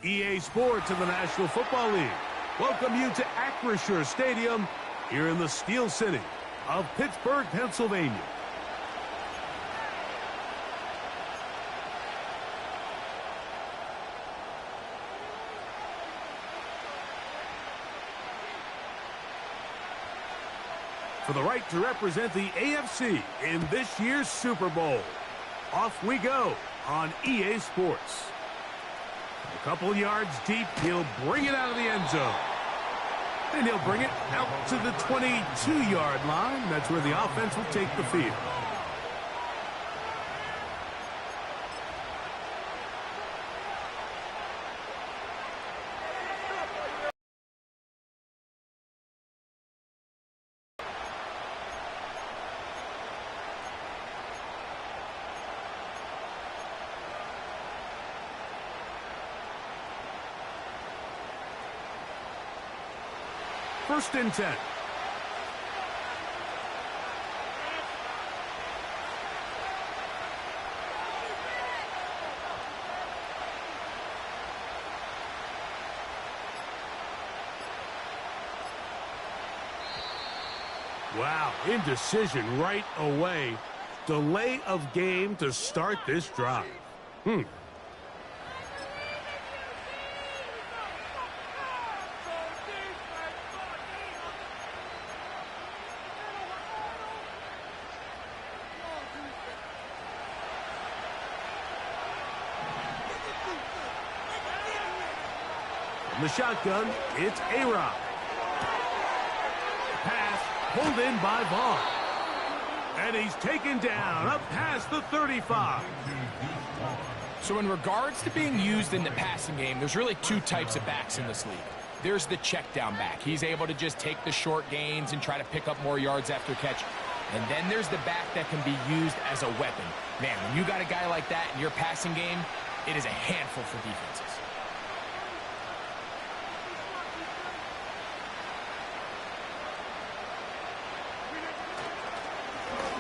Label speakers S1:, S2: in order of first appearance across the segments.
S1: EA Sports in the National Football League welcome you to Acrisure Stadium here in the Steel City of Pittsburgh, Pennsylvania. For the right to represent the AFC in this year's Super Bowl. Off we go on EA Sports. A couple yards deep, he'll bring it out of the end zone. And he'll bring it out to the 22-yard line. That's where the offense will take the field. First and 10. Wow, indecision right away. Delay of game to start this drive. In the shotgun, it's A-Rob. Pass pulled in by Vaughn. And he's taken down up past the 35.
S2: So in regards to being used in the passing game, there's really two types of backs in this league. There's the check down back. He's able to just take the short gains and try to pick up more yards after catch. And then there's the back that can be used as a weapon. Man, when you got a guy like that in your passing game, it is a handful for defenses.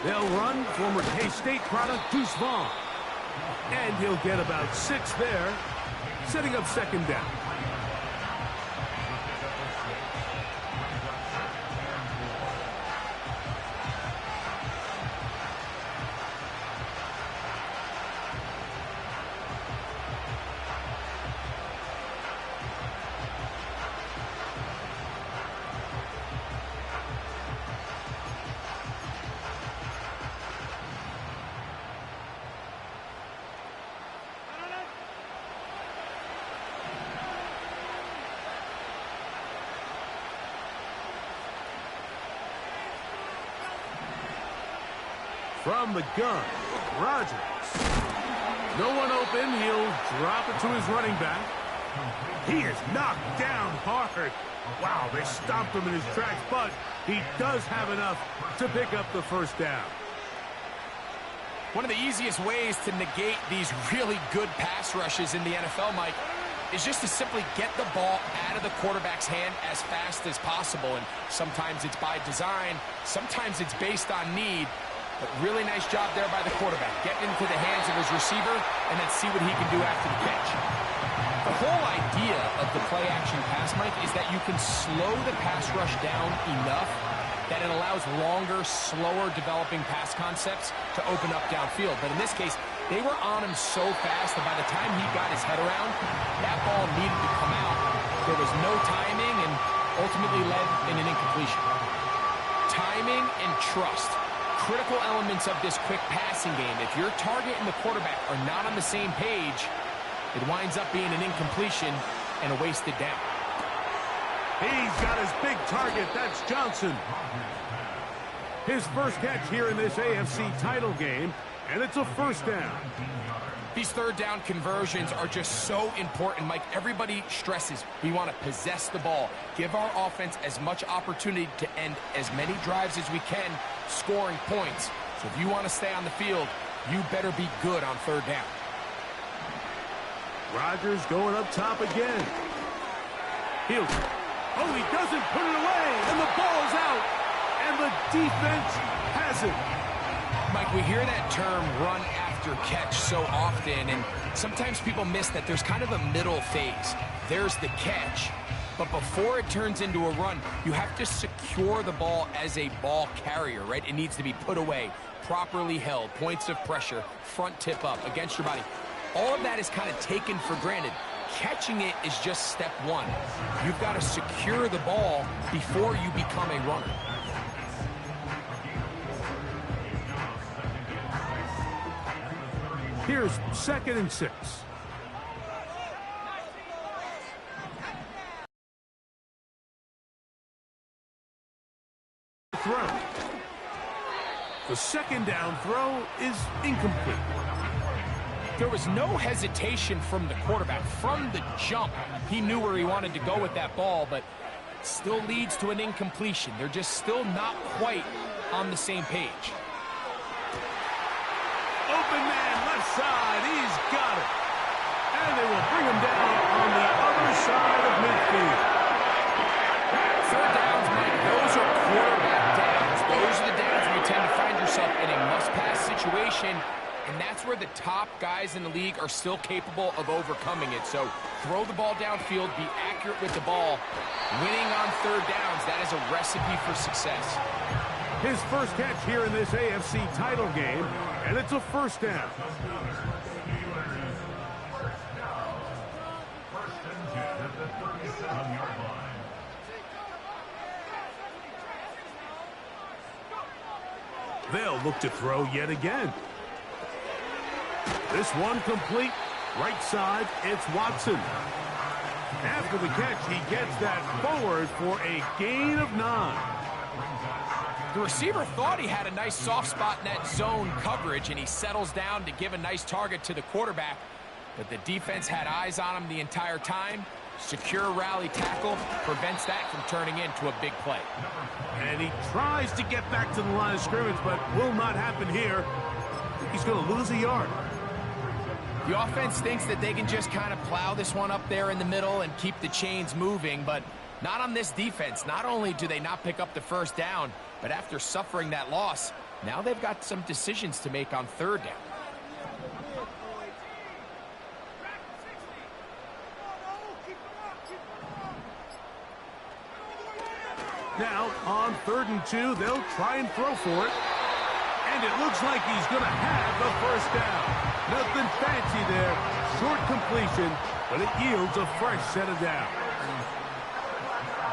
S1: They'll run former K-State product Deuce Vaughn. And he'll get about 6 there, setting up second down. From the gun, Rodgers. No one open. He'll drop it to his running back. He is knocked down hard. Wow, they stomped him in his tracks, but he does have enough to pick up the first down.
S2: One of the easiest ways to negate these really good pass rushes in the NFL, Mike, is just to simply get the ball out of the quarterback's hand as fast as possible. And sometimes it's by design, sometimes it's based on need. But really nice job there by the quarterback. Getting into the hands of his receiver and then see what he can do after the catch. The whole idea of the play-action pass, Mike, is that you can slow the pass rush down enough that it allows longer, slower developing pass concepts to open up downfield. But in this case, they were on him so fast that by the time he got his head around, that ball needed to come out. There was no timing and ultimately led in an incompletion. Timing and trust. Critical elements of this quick passing game. If your target and the quarterback are not on the same page, it winds up being an incompletion and a wasted down.
S1: He's got his big target. That's Johnson. His first catch here in this AFC title game, and it's a first down.
S2: These third down conversions are just so important, Mike. Everybody stresses we want to possess the ball, give our offense as much opportunity to end as many drives as we can, scoring points. So if you want to stay on the field, you better be good on third down.
S1: Rodgers going up top again. Fields. Oh, he doesn't put it away, and the ball is out, and the defense has it.
S2: Mike, we hear that term run after catch so often, and sometimes people miss that there's kind of a middle phase. There's the catch, but before it turns into a run, you have to secure the ball as a ball carrier, right? It needs to be put away, properly held, points of pressure, front tip up against your body. All of that is kind of taken for granted. Catching it is just step one. You've got to secure the ball before you become a runner.
S1: Here's 2nd and 6. Throw. The 2nd down throw is incomplete.
S2: There was no hesitation from the quarterback. From the jump, he knew where he wanted to go with that ball, but still leads to an incompletion. They're just still not quite on the same page.
S1: Open man, left side, he's got it. And they will bring him down on the other side of midfield.
S2: Third downs, Mike, those are quarterback downs. Those are the downs where you tend to find yourself in a must-pass situation, and that's where the top guys in the league are still capable of overcoming it. So throw the ball downfield, be accurate with the ball. Winning on third downs, that is a recipe for success.
S1: His first catch here in this AFC title game, and it's a first down. They'll look to throw yet again. This one complete. Right side, it's Watson. After the catch, he gets that forward for a gain of 9.
S2: The receiver thought he had a nice soft spot in that zone coverage, and he settles down to give a nice target to the quarterback. But the defense had eyes on him the entire time. Secure rally tackle prevents that from turning into a big play.
S1: And he tries to get back to the line of scrimmage, but will not happen here. He's going to lose a yard.
S2: The offense thinks that they can just kind of plow this one up there in the middle and keep the chains moving, but not on this defense. Not only do they not pick up the first down, but after suffering that loss, now they've got some decisions to make on third down.
S1: Now, on 3rd and 2, they'll try and throw for it. And it looks like he's going to have the first down. Nothing fancy there. Short completion, but it yields a fresh set of downs.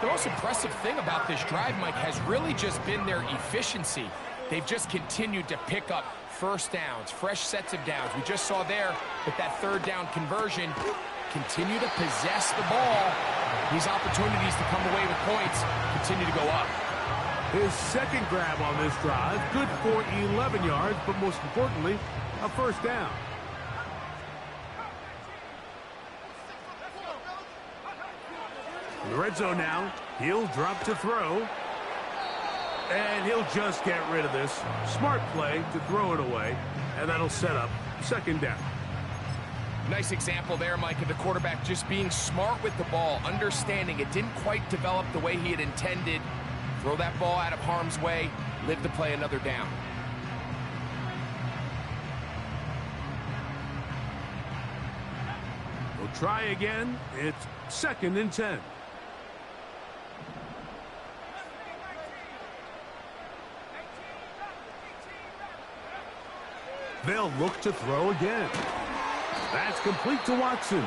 S2: The most impressive thing about this drive, Mike, has really just been their efficiency. They've just continued to pick up first downs, fresh sets of downs. We just saw there with that third down conversion, continue to possess the ball. These opportunities to come away with points continue to go up.
S1: His second grab on this drive, good for 11 yards, but most importantly, a first down. In the red zone now, he'll drop to throw. And he'll just get rid of this. Smart play to throw it away, and that'll set up 2nd down.
S2: Nice example there, Mike, of the quarterback just being smart with the ball, understanding it didn't quite develop the way he had intended. Throw that ball out of harm's way, live to play another down.
S1: We'll try again. It's 2nd and 10. They'll look to throw again. That's complete to Watson.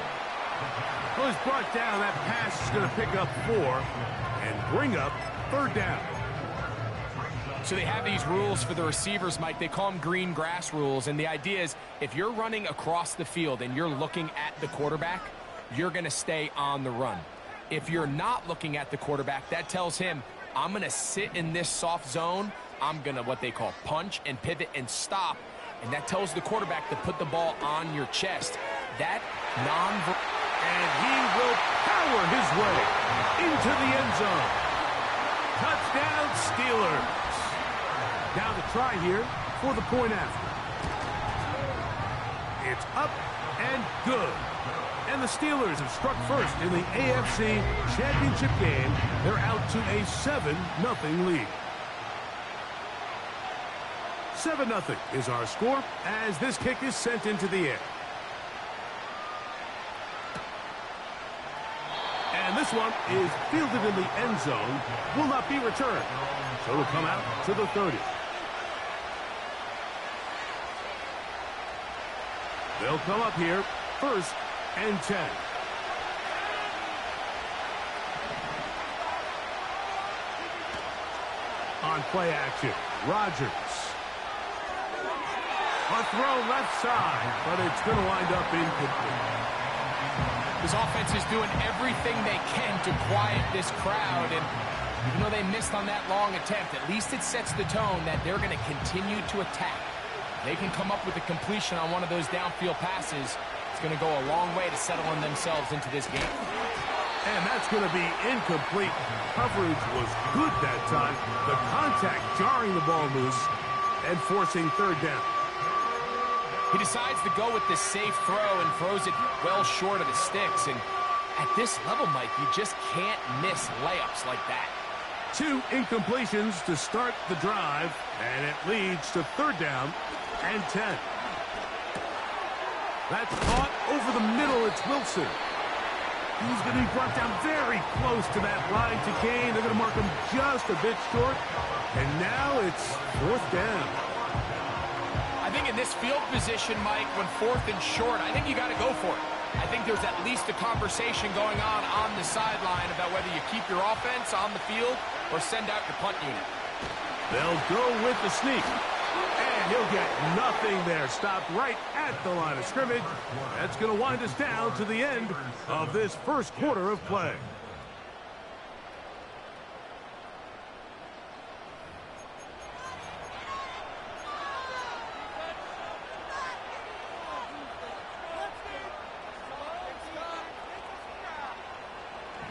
S1: Well, he's brought down. That pass is going to pick up 4 and bring up 3rd down.
S2: So they have these rules for the receivers, Mike. They call them green grass rules. And the idea is if you're running across the field and you're looking at the quarterback, you're going to stay on the run. If you're not looking at the quarterback, that tells him, I'm going to sit in this soft zone. I'm going to what they call punch and pivot and stop. and that tells the quarterback to put the ball on your chest. That
S1: and he will power his way into the end zone. Touchdown, Steelers. Now the try here for the point after. It's up and good. And the Steelers have struck first in the AFC Championship game. They're out to a 7-0 lead. 7-0 is our score as this kick is sent into the air. And this one is fielded in the end zone, will not be returned. So it'll come out to the 30. They'll come up here, 1st and 10. On play action, Rodgers. A throw left side, but it's going to wind up incomplete.
S2: This offense is doing everything they can to quiet this crowd, and even though they missed on that long attempt, at least it sets the tone that they're going to continue to attack. They can come up with a completion on one of those downfield passes. It's going to go a long way to settling themselves into this game.
S1: And that's going to be incomplete. Coverage was good that time. The contact jarring the ball loose and forcing 3rd down.
S2: He decides to go with this safe throw and throws it well short of the sticks. And at this level, Mike, you just can't miss layups like that.
S1: 2 incompletions to start the drive, and it leads to 3rd down and 10. That's caught over the middle. It's Wilson. He's going to be brought down very close to that line to gain. They're going to mark him just a bit short. And now it's 4th down.
S2: I think in this field position, Mike, when 4th and short, I think you got to go for it. I think there's at least a conversation going on the sideline about whether you keep your offense on the field or send out your punt unit.
S1: They'll go with the sneak. And he'll get nothing there. Stopped right at the line of scrimmage. That's going to wind us down to the end of this 1st quarter of play.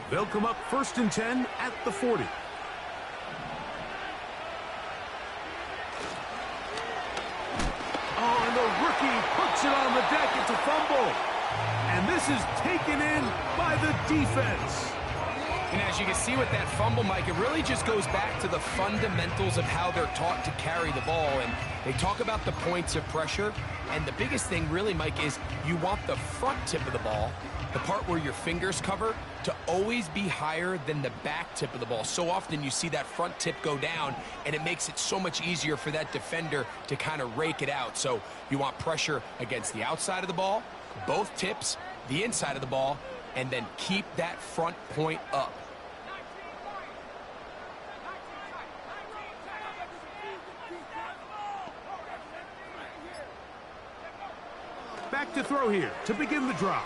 S1: They'll come up 1st and 10 at the 40. Oh, and the rookie puts it on the deck. It's a fumble. And this is taken in by the defense.
S2: And as you can see with that fumble, Mike, it really just goes back to the fundamentals of how they're taught to carry the ball. And they talk about the points of pressure. And the biggest thing really, Mike, is you want the front tip of the ball, the part where your fingers cover, to always be higher than the back tip of the ball. So often you see that front tip go down, and it makes it so much easier for that defender to kind of rake it out. So you want pressure against the outside of the ball, both tips, the inside of the ball, and then keep that front point up.
S1: Back to throw here to begin the drop.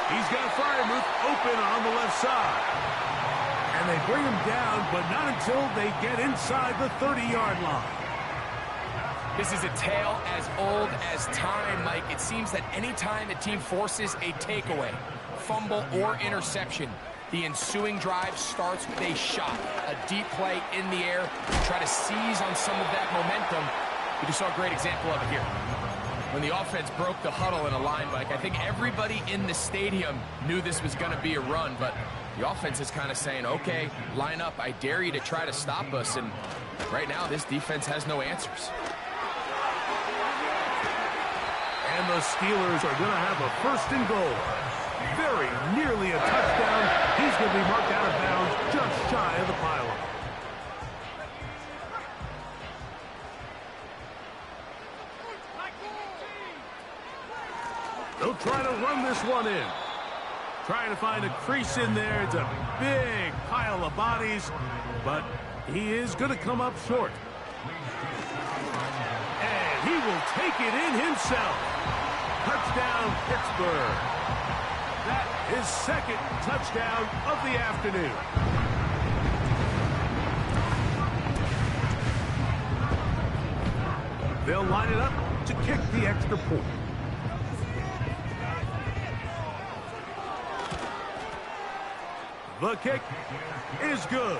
S1: He's got Freiermuth open on the left side. And they bring him down, but not until they get inside the 30-yard line.
S2: This is a tale as old as time, Mike. It seems that any time a team forces a takeaway, fumble, or interception, the ensuing drive starts with a shot, a deep play in the air, to try to seize on some of that momentum. We just saw a great example of it here. When the offense broke the huddle in a line, Mike, I think everybody in the stadium knew this was going to be a run, but the offense is kind of saying, okay, line up, I dare you to try to stop us, and right now this defense has no answers.
S1: And the Steelers are going to have a 1st and goal. Very nearly a touchdown. He's going to be marked out of bounds just shy of the pylon. They'll try to run this one in. Trying to find a crease in there. It's a big pile of bodies, but he is going to come up short. And he will take it in himself. Touchdown, Pittsburgh. That is 2nd touchdown of the afternoon. They'll line it up to kick the extra point. The kick is good.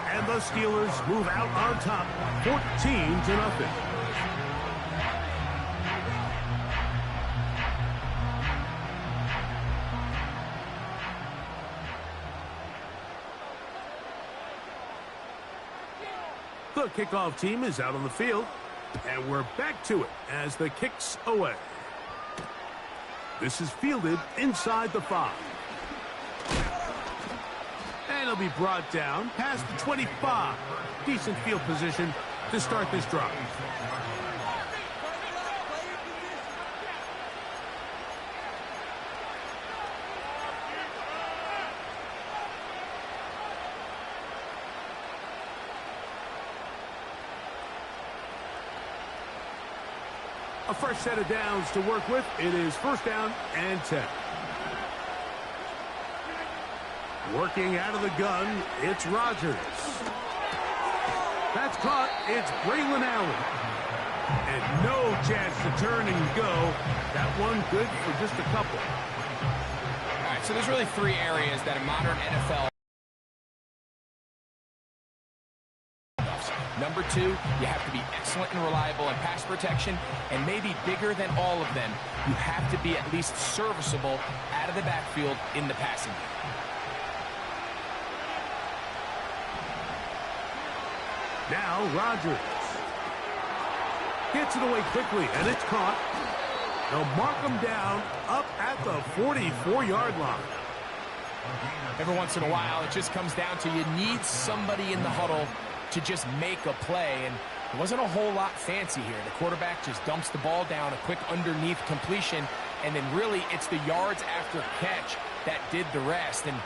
S1: And the Steelers move out on top, 14-0. The kickoff team is out on the field, and we're back to it as the kick's away. This is fielded inside the 5. And it'll be brought down past the 25. Decent field position to start this drive. A fresh set of downs to work with. It is first down and 10. Working out of the gun, it's Rodgers. That's caught. It's Braylon Allen. And no chance to turn and go. That one good for just a couple.
S2: All right, so there's really 3 areas that a modern NFL. Number 2, you have to be excellent and reliable in pass protection, and maybe bigger than all of them, you have to be at least serviceable out of the backfield in the passing game.
S1: Now Rodgers gets it away quickly, and it's caught. They'll mark him down up at the 44-yard line.
S2: Every once in a while, it just comes down to you need somebody in the huddle to just make a play, and it wasn't a whole lot fancy here. The quarterback just dumps the ball down, a quick underneath completion, and then really it's the yards after catch that did the rest, and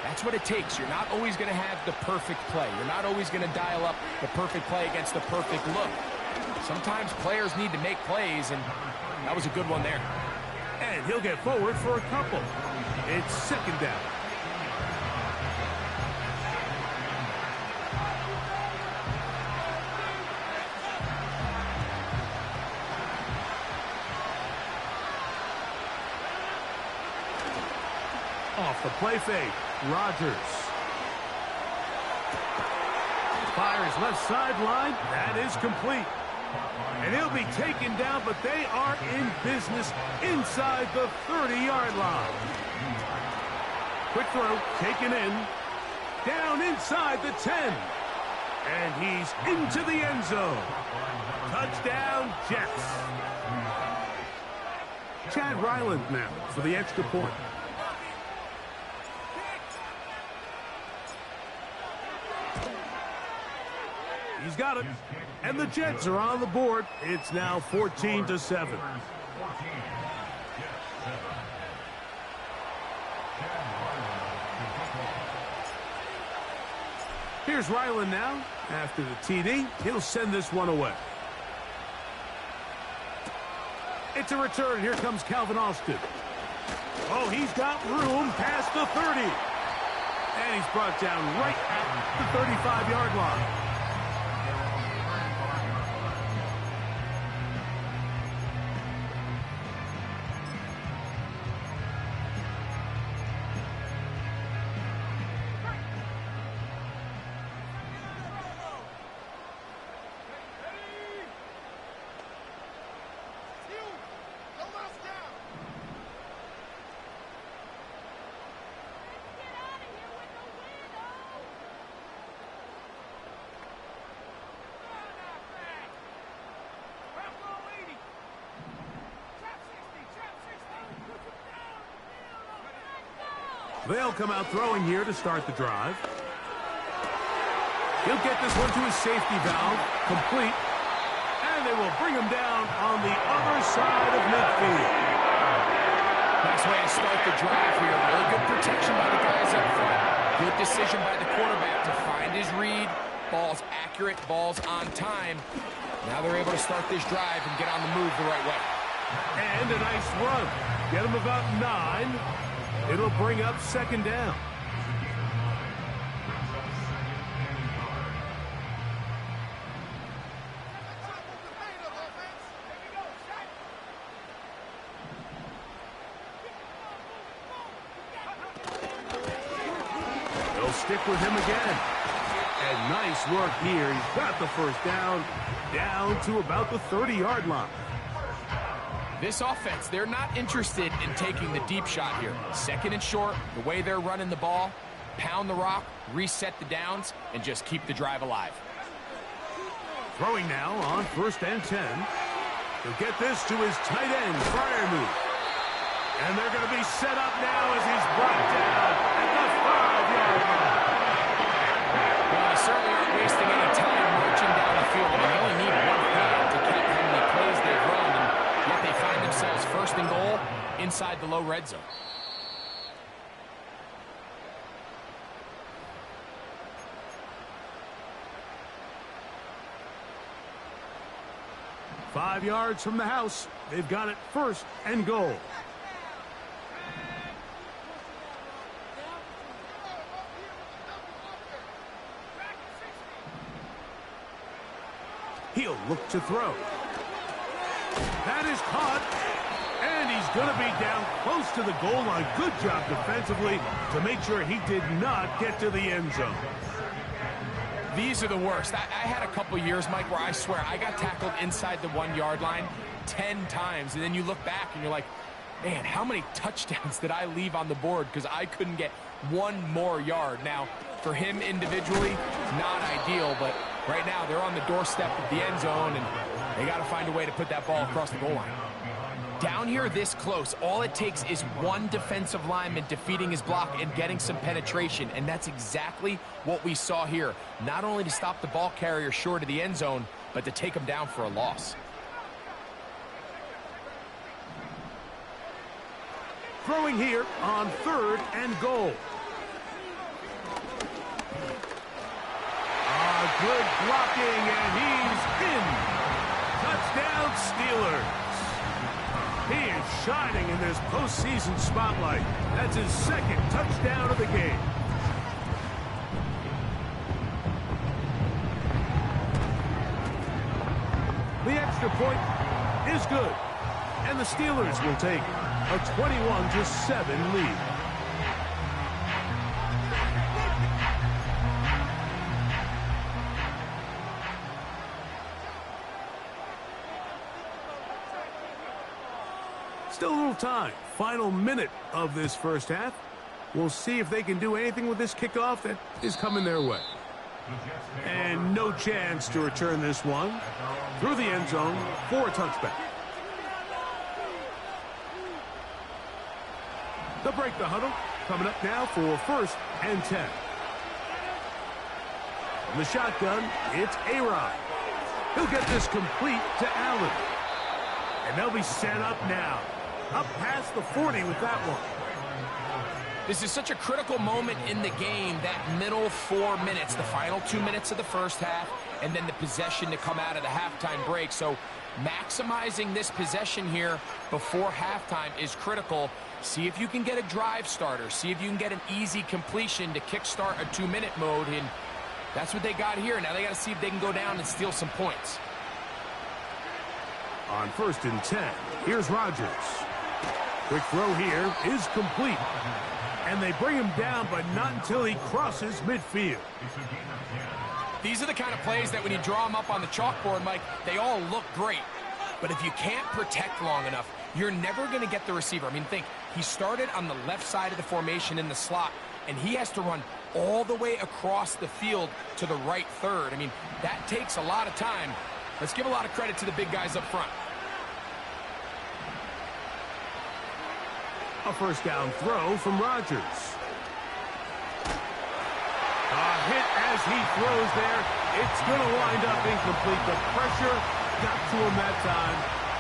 S2: that's what it takes. You're not always going to have the perfect play. You're not always going to dial up the perfect play against the perfect look. Sometimes players need to make plays, and that was a good one there.
S1: And he'll get forward for a couple. It's second down. Off the play fake, Rodgers fires left sideline. That is complete. And he'll be taken down, but they are in business inside the 30-yard line. Quick throw, taken in. Down inside the 10. And he's into the end zone. Touchdown, Jets. Chad Ryland now for the extra point. He's got it. And the Jets are on the board. It's now 14-7. Here's Ryland now. After the TD, he'll send this one away. It's a return. Here comes Calvin Austin. Oh, he's got room past the 30. And he's brought down right at the 35-yard line. They'll come out throwing here to start the drive. He'll get this one to his safety valve, complete, and they will bring him down on the other side of midfield.
S2: Nice way to start the drive here. Really good protection by the guys up front. Good decision by the quarterback to find his read. Ball's accurate, ball's on time. Now they're able to start this drive and get on the move the right way.
S1: And a nice run. Get him about 9. It'll bring up second down. stick with him again. And nice work here. He's got the first down to about the 30-yard line.
S2: This offense, they're not interested in taking the deep shot here. Second and short, the way they're running the ball, pound the rock, reset the downs, and just keep the drive alive.
S1: Throwing now on 1st and 10. He'll get this to his tight end, Freiermuth. And they're going to be set up now as he's brought down at the 5-yard line.
S2: Well, they certainly aren't wasting any time marching down the field. I mean, they only need one hand to count how many plays they've run, and yet they find themselves 1st and goal inside the low red zone.
S1: Five yards from the house. They've got it 1st and goal. He'll look to throw. That is caught. And he's going to be down close to the goal line. Good job defensively to make sure he did not get to the end zone.
S2: These are the worst. I had a couple years, Mike, where I swear I got tackled inside the 1-yard line 10 times. And then you look back and you're like, man, how many touchdowns did I leave on the board because I couldn't get one more yard? Now, for him individually, not ideal, but right now they're on the doorstep of the end zone, and they got to find a way to put that ball across the goal line. Down here this close, all it takes is one defensive lineman defeating his block and getting some penetration, and that's exactly what we saw here. Not only to stop the ball carrier short of the end zone, but to take him down for a loss.
S1: Throwing here on 3rd and goal. Good blocking, and he's in. Touchdown, Steelers. He is shining in this postseason spotlight. That's his 2nd touchdown of the game. The extra point is good, and the Steelers will take a 21-7 lead. Still a little time. Final minute of this first half. We'll see if they can do anything with this kickoff that is coming their way. And no chance to return this one through the end zone for a touchback. They'll break the huddle. Coming up now for 1st and 10. From the shotgun, it's A-Rod. He'll get this complete to Allen. And they'll be set up now. Up past the 40 with that one.
S2: This is such a critical moment in the game, that middle 4 minutes, the final 2 minutes of the first half, and then the possession to come out of the halftime break. So maximizing this possession here before halftime is critical. See if you can get a drive starter. See if you can get an easy completion to kickstart a 2-minute mode, and that's what they got here. Now they got to see if they can go down and steal some points.
S1: On 1st and 10, here's Rodgers. Quick throw here is complete. And they bring him down, but not until he crosses midfield.
S2: These are the kind of plays that when you draw them up on the chalkboard, Mike, they all look great. But if you can't protect long enough, you're never going to get the receiver. I mean, think, he started on the left side of the formation in the slot, and he has to run all the way across the field to the right third. I mean, that takes a lot of time. Let's give a lot of credit to the big guys up front.
S1: A first down throw from Rodgers. A hit as he throws there. It's going to wind up incomplete. The pressure got to him that time,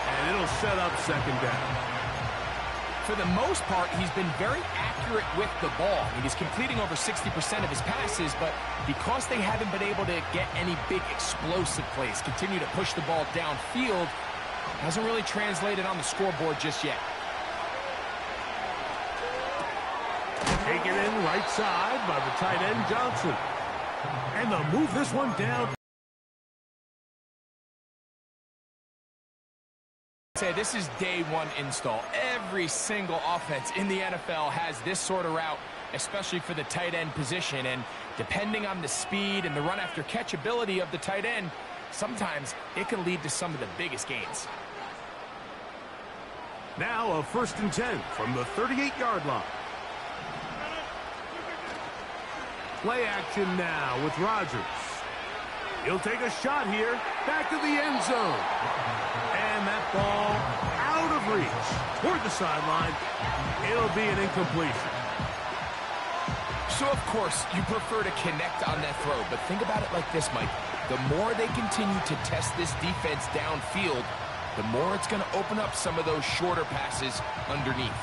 S1: and it'll set up 2nd down.
S2: For the most part, he's been very accurate with the ball. I mean, he's completing over 60% of his passes, but because they haven't been able to get any big explosive plays, continue to push the ball downfield, hasn't really translated on the scoreboard just yet.
S1: Taken in right side by the tight end, Johnson. And they'll move this one down.
S2: Say this is day one install. Every single offense in the NFL has this sort of route especially for the tight end position. And depending on the speed and the run-after-catch ability of the tight end, sometimes it can lead to some of the biggest gains.
S1: Now a 1st and 10 from the 38-yard line. Play action now with Rodgers. He'll take a shot here, back to the end zone. And that ball out of reach toward the sideline. It'll be an incompletion.
S2: So, of course, you prefer to connect on that throw, but think about it like this, Mike. The more they continue to test this defense downfield, the more it's going to open up some of those shorter passes underneath.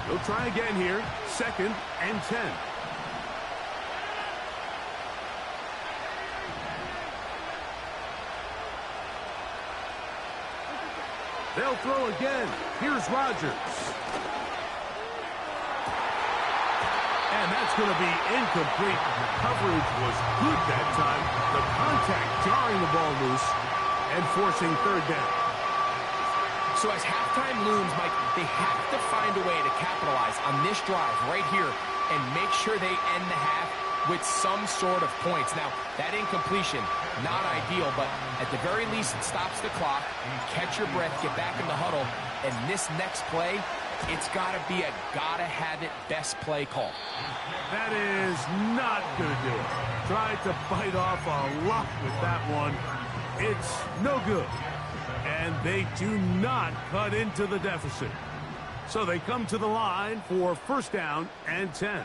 S1: He'll try again here, 2nd and 10. They'll throw again. Here's Rodgers. And that's going to be incomplete. Coverage was good that time. The contact jarring the ball loose and forcing 3rd down.
S2: So as halftime looms, Mike, they have to find a way to capitalize on this drive right here and make sure they end the half with some sort of points. Now, that incompletion, not ideal, but at the very least, it stops the clock. Catch your breath, get back in the huddle, and this next play, it's got to be a gotta-have-it best play call.
S1: That is not going to do it. Tried to bite off a lot with that one. It's no good. And they do not cut into the deficit. So they come to the line for 1st down and 10.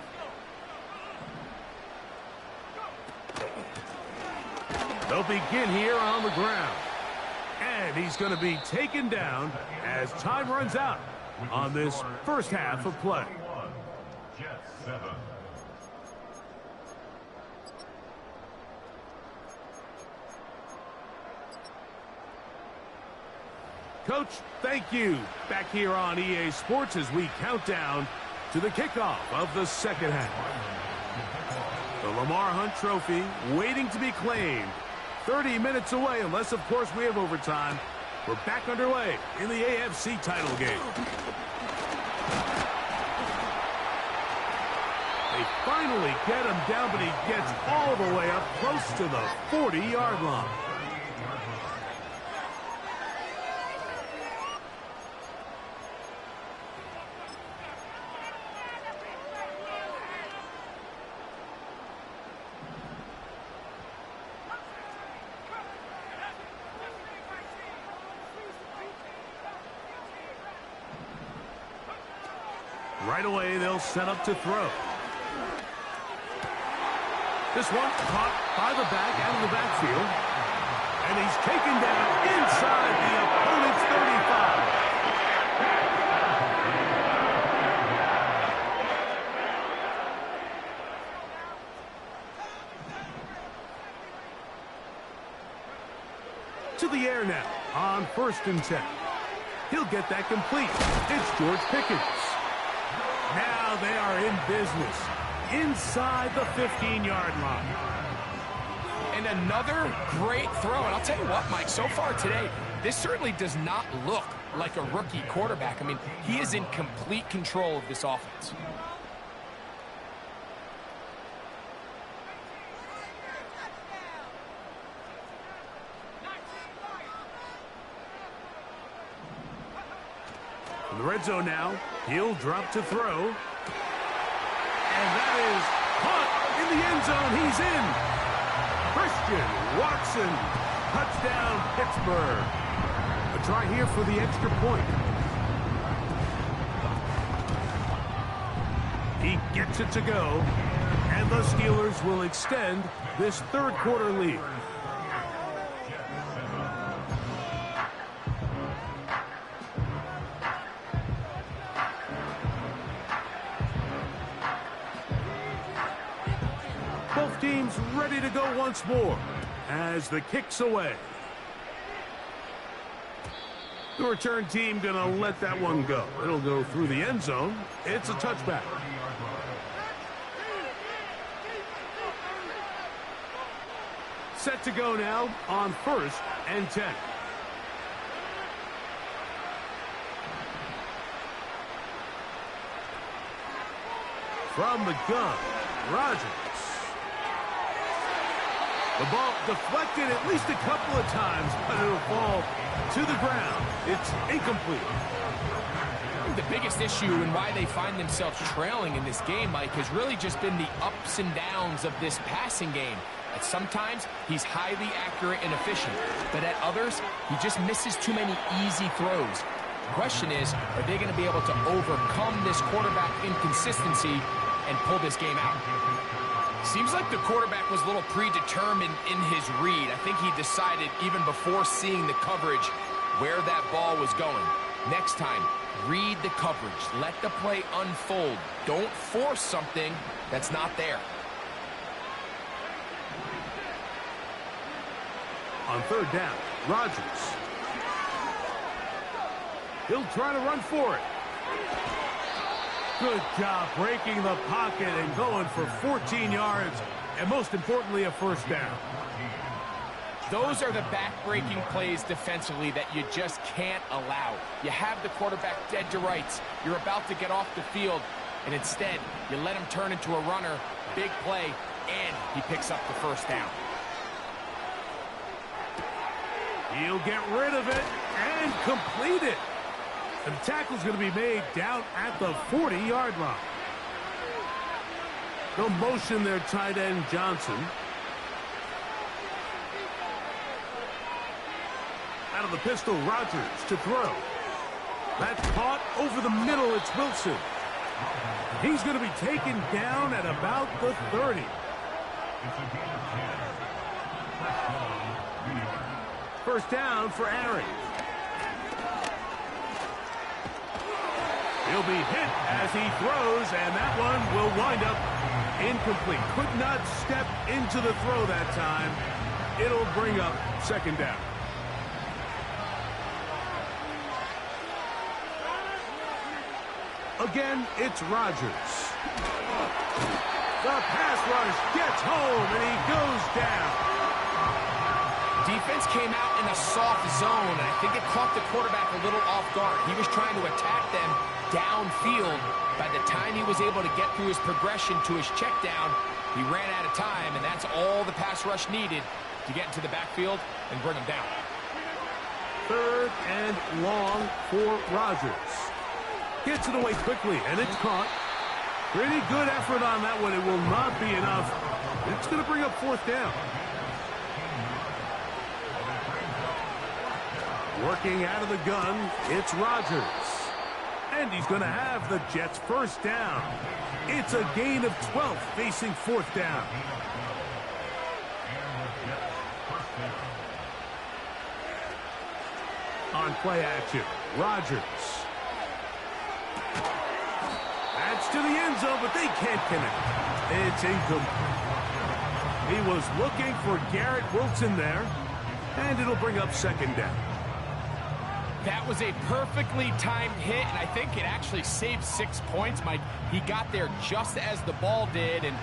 S1: They'll begin here on the ground. And he's going to be taken down as time runs out on this first half of play. Coach, thank you. Back here on EA Sports as we count down to the kickoff of the 2nd half. The Lamar Hunt Trophy waiting to be claimed. 30 minutes away, unless, of course, we have overtime. We're back underway in the AFC title game. They finally get him down, but he gets all the way up close to the 40-yard line. Right away, they'll set up to throw. This one caught by the back out of the backfield. And he's taken down inside the opponent's 35. To the air now on 1st and 10. He'll get that complete. It's George Pickens. Now they are in business inside the 15-yard line.
S2: And another great throw. And I'll tell you what, Mike, so far today, this certainly does not look like a rookie quarterback. I mean, he is in complete control of this offense.
S1: In the red zone now, he'll drop to throw. And that is caught in the end zone. He's in. Christian Watson, touchdown Pittsburgh. A try here for the extra point. He gets it to go, and the Steelers will extend this 3rd quarter lead. Both teams ready to go once more as the kick's away. The return team going to let that one go. It'll go through the end zone. It's a touchback. Set to go now on 1st and 10. from the gun. Rodgers. The ball deflected at least a couple of times, but it'll fall to the ground. It's incomplete.
S2: The biggest issue and why they find themselves trailing in this game, Mike, has really just been the ups and downs of this passing game. At sometimes, he's highly accurate and efficient, but at others, he just misses too many easy throws. The question is, are they going to be able to overcome this quarterback inconsistency and pull this game out? Seems like the quarterback was a little predetermined in his read. I think he decided even before seeing the coverage where that ball was going. Next time, read the coverage. Let the play unfold. Don't force something that's not there.
S1: On third down, Rodgers. He'll try to run for it. Good job breaking the pocket and going for 14 yards, and most importantly, a first down.
S2: Those are the back-breaking plays defensively that you just can't allow. You have the quarterback dead to rights. You're about to get off the field, and instead, you let him turn into a runner, big play, and he picks up the first down.
S1: He'll get rid of it and complete it. And the tackle's going to be made down at the 40-yard line. They'll motion their tight end, Johnson. Out of the pistol, Rodgers to throw. That's caught over the middle. It's Wilson. He's going to be taken down at about the 30. First down for Aaron. He'll be hit as he throws, and that one will wind up incomplete. Could not step into the throw that time. It'll bring up second down. Again, it's Rodgers. The pass rush gets home, and he goes down.
S2: Defense came out in a soft zone, and I think it caught the quarterback a little off guard. He was trying to attack them downfield. By the time he was able to get through his progression to his check down, he ran out of time, and that's all the pass rush needed to get into the backfield and bring him down.
S1: Third and long for Rodgers. Gets it away quickly, and it's caught. Pretty good effort on that one. It will not be enough. It's going to bring up fourth down. Working out of the gun, it's Rodgers. And he's going to have the Jets first down. It's a gain of 12 facing fourth down. On play action, Rodgers. That's to the end zone, but they can't connect. It's incomplete. He was looking for Garrett Wilson there, and it'll bring up second down.
S2: That was a perfectly timed hit, and I think it actually saved 6 points, Mike. He got there just as the ball did, and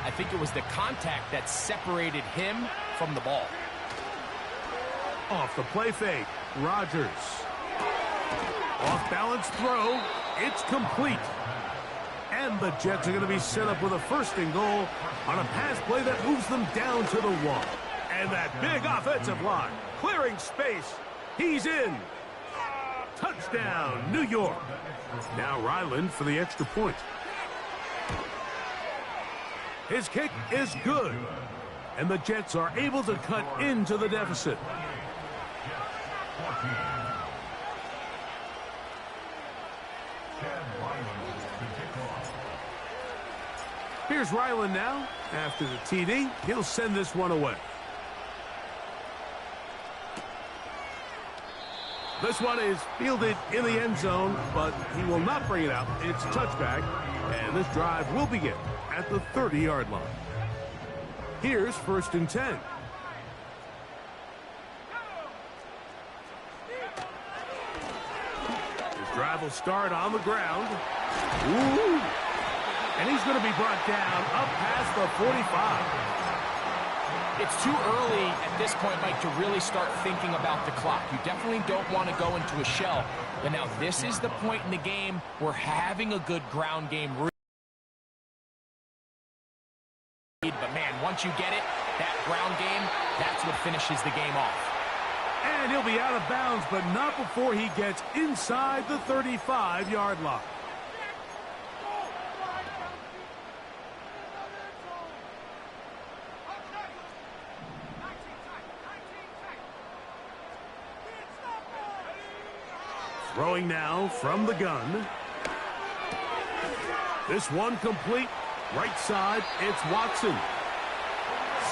S2: I think it was the contact that separated him from the ball.
S1: Off the play fake, Rodgers. Off-balance throw, it's complete. And the Jets are going to be set up with a first and goal on a pass play that moves them down to the 1. And that big offensive line, clearing space, he's in. Touchdown, New York. Now Ryland for the extra point. His kick is good. And the Jets are able to cut into the deficit. Here's Ryland now. After the TD, he'll send this one away. This one is fielded in the end zone, but he will not bring it out. It's a touchback, and this drive will begin at the 30-yard line. Here's first and 10. His drive will start on the ground. Ooh! And he's going to be brought down up past the 45.
S2: It's too early at this point, Mike, to really start thinking about the clock. You definitely don't want to go into a shell. But now this is the point in the game where having a good ground game once you get it, that ground game, that's what finishes the game off.
S1: And he'll be out of bounds, but not before he gets inside the 35-yard line. Throwing now from the gun. This one complete. Right side, it's Watson.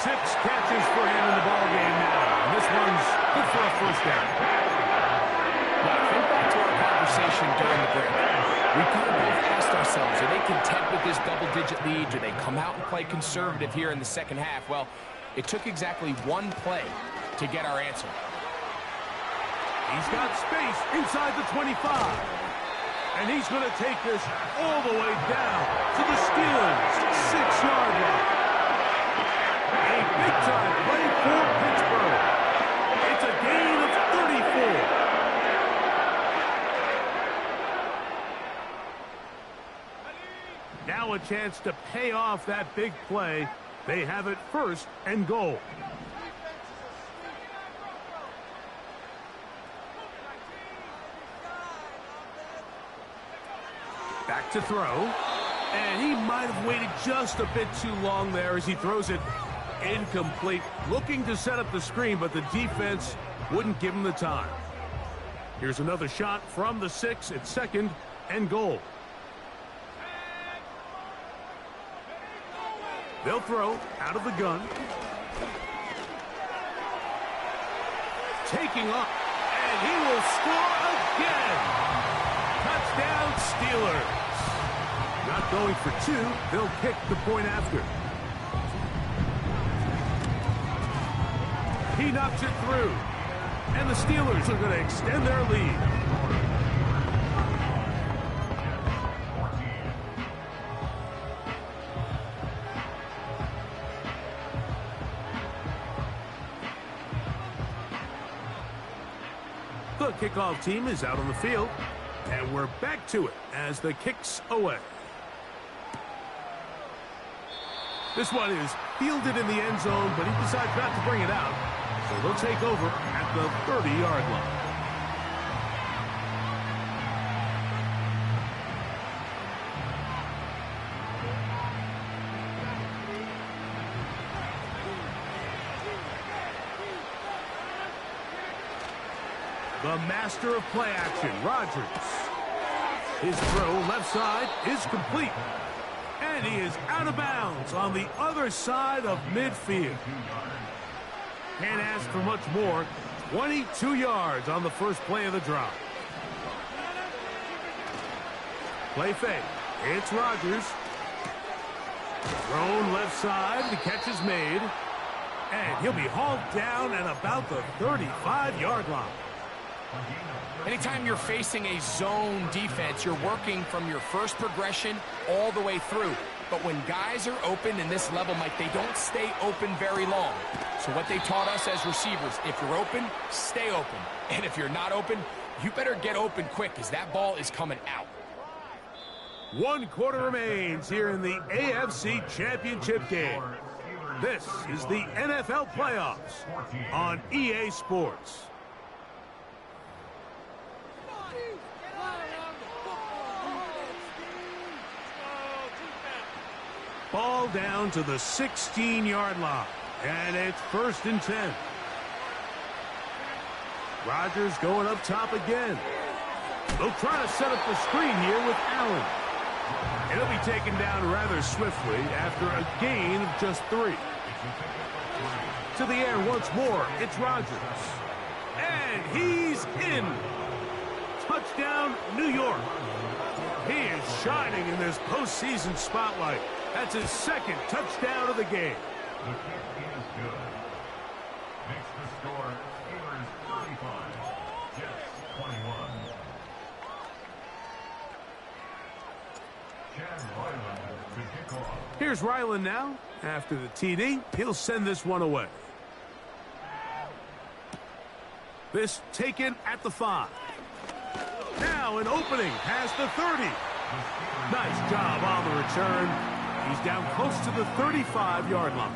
S1: 6 catches for him in the ballgame now. And this one's good for a first down.
S2: Now, think back to our conversation during the break. We kind of both asked ourselves, are they content with this double-digit lead? Do they come out and play conservative here in the second half? Well, it took exactly one play to get our answer.
S1: He's got space inside the 25. And he's going to take this all the way down to the Steelers' 6-yard line. A big-time play for Pittsburgh. It's a gain of 34. Now a chance to pay off that big play. They have it 1st and goal. Back to throw. And he might have waited just a bit too long there as he throws it incomplete. Looking to set up the screen, but the defense wouldn't give him the time. Here's another shot from the 6 at 2nd and goal. They'll throw out of the gun. Taking up, and he will score again. Touchdown, Steelers. Not going for 2. They'll kick the point after. He knocks it through. And the Steelers are going to extend their lead. The kickoff team is out on the field. And we're back to it as the kick's away. This one is fielded in the end zone, but he decides not to bring it out. So they'll take over at the 30-yard line. The master of play action, Rodgers. His throw left side is complete. And he is out of bounds on the other side of midfield. Can't ask for much more. 22 yards on the first play of the drive. Play fake. It's Rodgers. Thrown left side. The catch is made. And he'll be hauled down at about the 35-yard line.
S2: Anytime you're facing a zone defense, you're working from your first progression all the way through. But when guys are open in this level, Mike, they don't stay open very long. So what they taught us as receivers, if you're open, stay open. And if you're not open, you better get open quick because that ball is coming out.
S1: 1 quarter remains here in the AFC Championship game. This is the NFL playoffs on EA Sports. Ball down to the 16-yard line, and it's 1st and 10. Rodgers going up top again. They'll try to set up the screen here with Allen. It'll be taken down rather swiftly after a gain of just 3. To the air once more, it's Rodgers. And he's in. Touchdown, New York. He is shining in this postseason spotlight. That's his 2nd touchdown of the game.
S3: The kick is good. Makes the score Steelers 35, Jets 21. Chad Ryland to kick off.
S1: Here's Ryland now. After the TD, he'll send this one away. This taken at the 5. Now an opening past the 30. Nice job on the return. He's down close to the 35-yard line.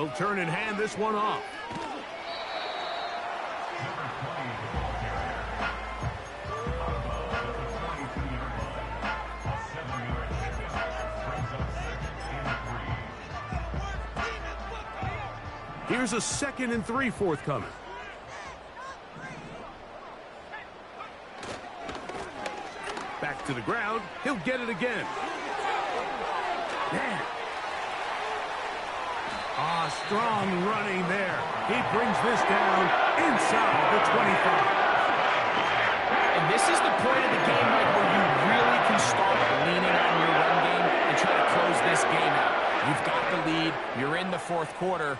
S1: They'll turn and hand this one off. Here's a 2nd and 3 forthcoming. Back to the ground. He'll get it again. Man. Strong running there. He brings this down inside the 25.
S2: And this is the point of the game, Mike, where you really can start leaning on your run game and try to close this game out. You've got the lead. You're in the 4th quarter.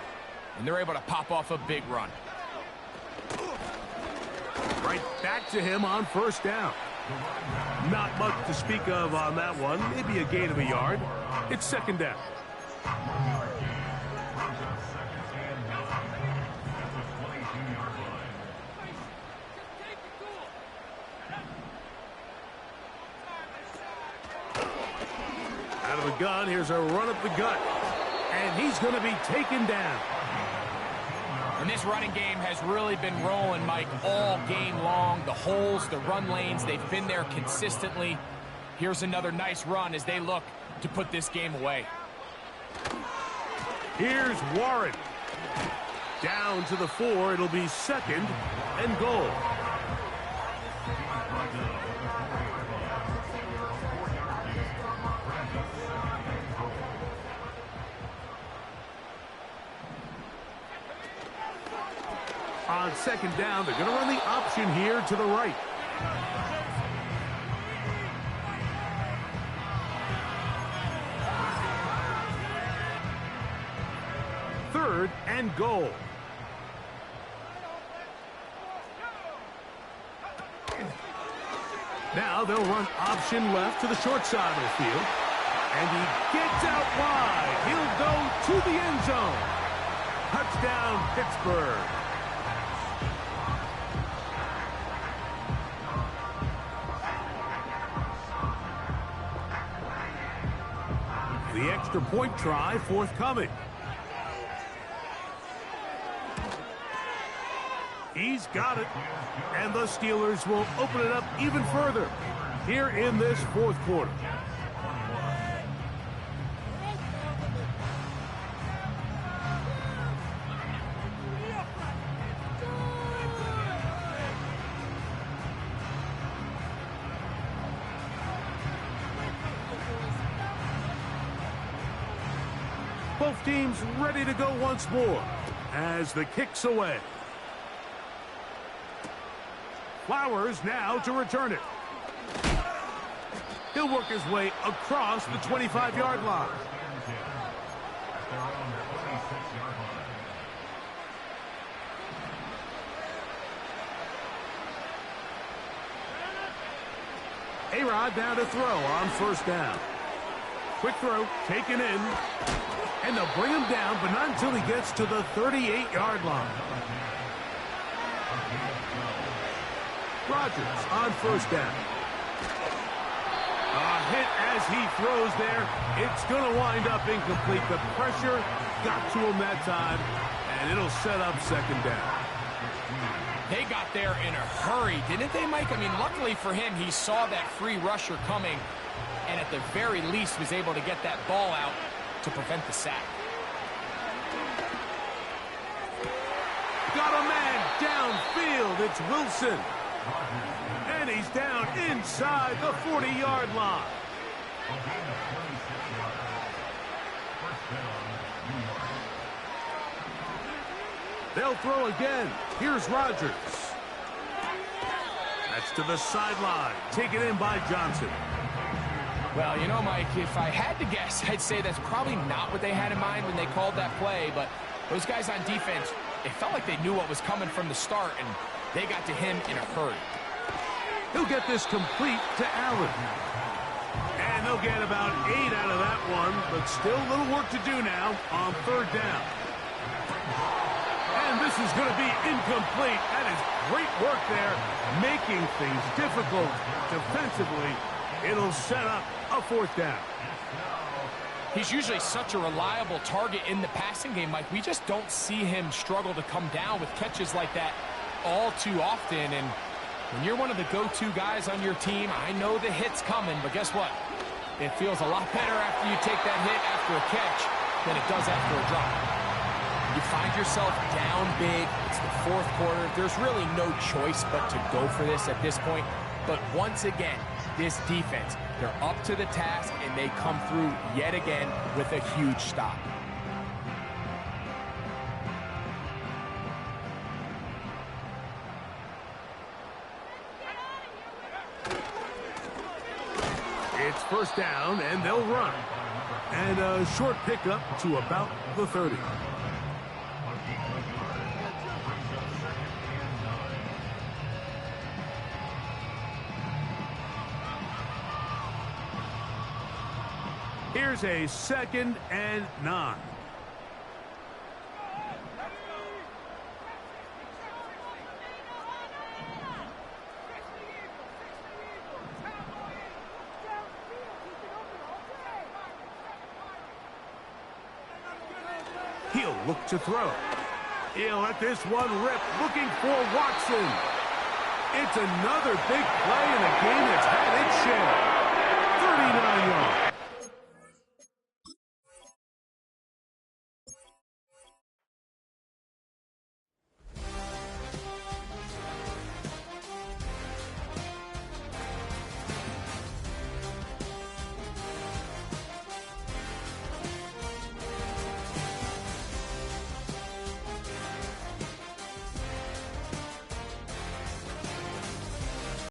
S2: And they're able to pop off a big run.
S1: Right back to him on 1st down. Not much to speak of on that one. Maybe a gain of a yard. It's 2nd down. Out of the gun, here's a run up the gut. And he's going to be taken down.
S2: And this running game has really been rolling, Mike, all game long. The holes, the run lanes, they've been there consistently. Here's another nice run as they look to put this game away.
S1: Here's Warren. Down to the 4. It'll be 2nd and goal. On 2nd down, they're going to run the option here to the right. Third and goal. Now they'll run option left to the short side of the field. And he gets out wide. He'll go to the end zone. Touchdown, Pittsburgh. The extra point try forthcoming. He's got it. And the Steelers will open it up even further here in this 4th quarter. Both teams ready to go once more as the kick's away. Flowers now to return it. He'll work his way across the 25-yard line. A-Rod down to throw on 1st down. Quick throw, taken in. And they'll bring him down, but not until he gets to the 38-yard line. Rodgers on 1st down. A hit as he throws there. It's going to wind up incomplete. The pressure got to him that time, and it'll set up 2nd down.
S2: They got there in a hurry, didn't they, Mike? I mean, luckily for him, he saw that free rusher coming, and at the very least was able to get that ball out to prevent the sack.
S1: Got a man downfield. It's Wilson. And he's down inside the 40-yard line. They'll throw again. Here's Rodgers. That's to the sideline. Taken in by Johnson.
S2: Well, you know, Mike, if I had to guess, I'd say that's probably not what they had in mind when they called that play, but those guys on defense, it felt like they knew what was coming from the start, and they got to him in a hurry.
S1: He'll get this complete to Allen. And they'll get about 8 out of that one, but still a little work to do now on 3rd down. And this is going to be incomplete. That is great work there, making things difficult defensively. It'll set up a 4th down.
S2: He's usually such a reliable target in the passing game, Mike. We just don't see him struggle to come down with catches like that all too often. And when you're one of the go-to guys on your team, I know the hit's coming, but guess what? It feels a lot better after you take that hit after a catch than it does after a drop. You find yourself down big. It's the fourth quarter. There's really no choice but to go for this at this point. But once again, this defense, they're up to the task, and they come through yet again with a huge stop.
S1: It's first down, and they'll run. And a short pickup to about the 30. Here's a 2nd and 9. He'll look to throw. He'll let this one rip, looking for Watson. It's another big play in a game that's had its share. 39 yards.